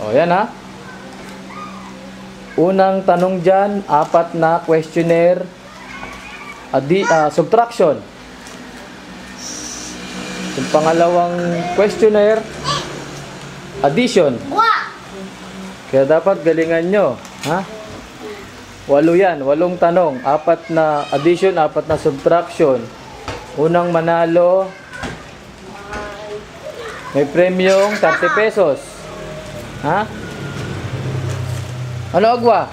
O, yan ha. Unang tanong dyan, 4 na questionnaire. Subtraction. Yung pangalawang questionnaire, addition. Kaya dapat galingan nyo. Ha? 8 yan. 8 tanong. 4 na addition, 4 na subtraction. Unang manalo, may premyong 30 pesos. Ha? Ano, Agwa?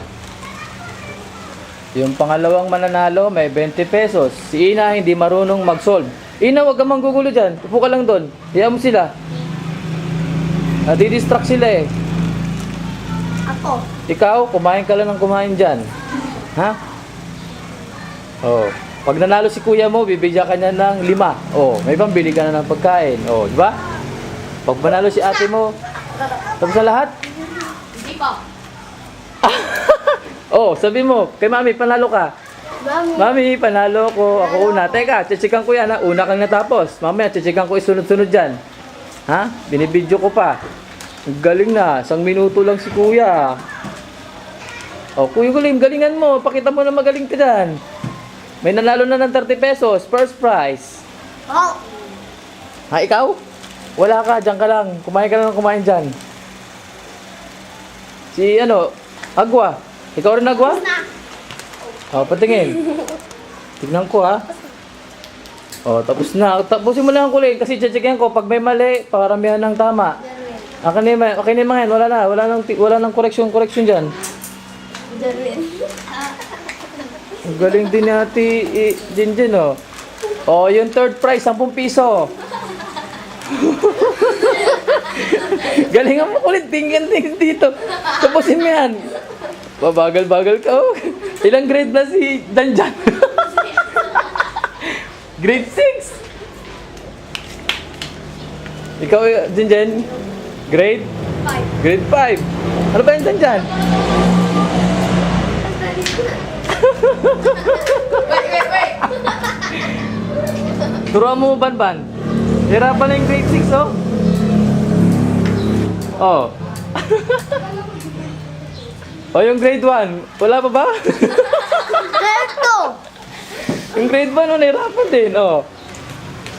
Yung pangalawang mananalo, may 20 pesos. Si Ina hindi marunong mag-solve. Ina, wag kang manggugulo dyan. Upo ka lang doon. Hayaan mo sila. Nadidistract sila eh. Ako. Ikaw, kumain ka lang ng kumain dyan. Ha? Oh. Pag nanalo si kuya mo, bibigyan ka niya ng 5. Oh, may pambili ka na ng pagkain. Oh, di ba? Pag manalo si ate mo, tapos na lahat? Hindi pa. Oh, sabi mo, kay mami, panalo ka. Mami, panalo ko. Ako una. Teka, chichikan ko yan ha. Una kang natapos. Mamaya, chichikan ko isunod-sunod dyan. Ha? Binibidyo ko pa. Galing na. 1 minuto lang si kuya. Oh, Kuya Gulim, galingan mo. Pakita mo na magaling ka dyan. May nanalo na ng 30 pesos. First prize. Oh. Ha, ikaw? Wala ka. Diyan ka lang. Kumain ka lang ng kumain dyan. Si Agwa. Ikaw rin, Agwa? Oh, patingin. Tignan ko ha. Oh, tapos na. Tapusin mo lang ang kulay kasi check-checkin ko pag may mali, paramihan ng tama. Akin na mga yan. Wala nang correction diyan. Ang galing din ni Ate Jinjin, oh. Oh, yung third prize, 10 piso. Galing mo kulit, tingin dito. Tapusin mo yan. Babagal-bagal ka, oh. Ilang grade na si Danjan? Grade 6. Ikaw, Jinjen? Grade? 5. Grade 5. Ano ba yung Danjan? Wait. Turuan mo, Banban. Hirapan na yung grade 6, oh. Oh. Oh, yung grade 1. Wala pa ba? Ito. Yung grade 1, oh, nahirapan din, oh.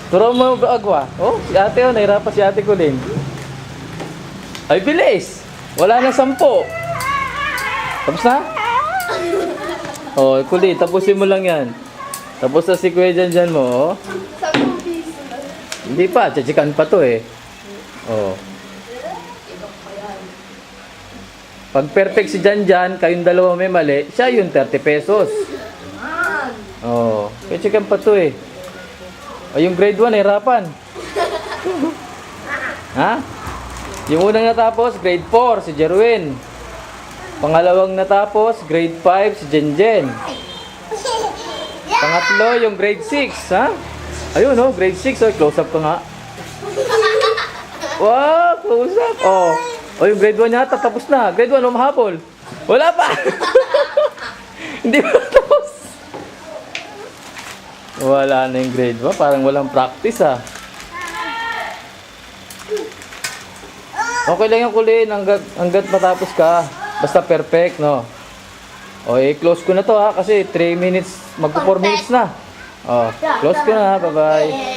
Turuan mo, Agwa. Oh, si ate, oh, nahirapan si ate Kulin. Ay, bilis. Wala na 10. Tapos na? Oh, Kulin, tapusin mo lang yan. Tapos na si Kuya Janjan mo, oh. 10 piso. Hindi pa, chichikan pa to eh. Oh. Pag perfect si Janjan, kayong dalawa may mali, siya yung 30 pesos. Oh, chichikan pa to eh. O yung grade 1, hirapan. Ha? Yung unang natapos, grade 4, si Jerwin. Pangalawang natapos, grade 5, si Jenjen. Pangatlo, yung grade 6, ha? Ayun, oh, grade 6, oh, close up ka nga. Wow, close up. Oh, oh yung grade 1 yata, tapos na. Grade 1, humahapol. Wala pa. Hindi pa tapos. Wala na yung grade 1, parang walang practice, ha. Okay lang yung kulin hanggat matapos ka. Basta perfect, no? O, i-close ko na to, ha, kasi 3 minutes, magpo 4 minutes na. O, close ko na, bye-bye.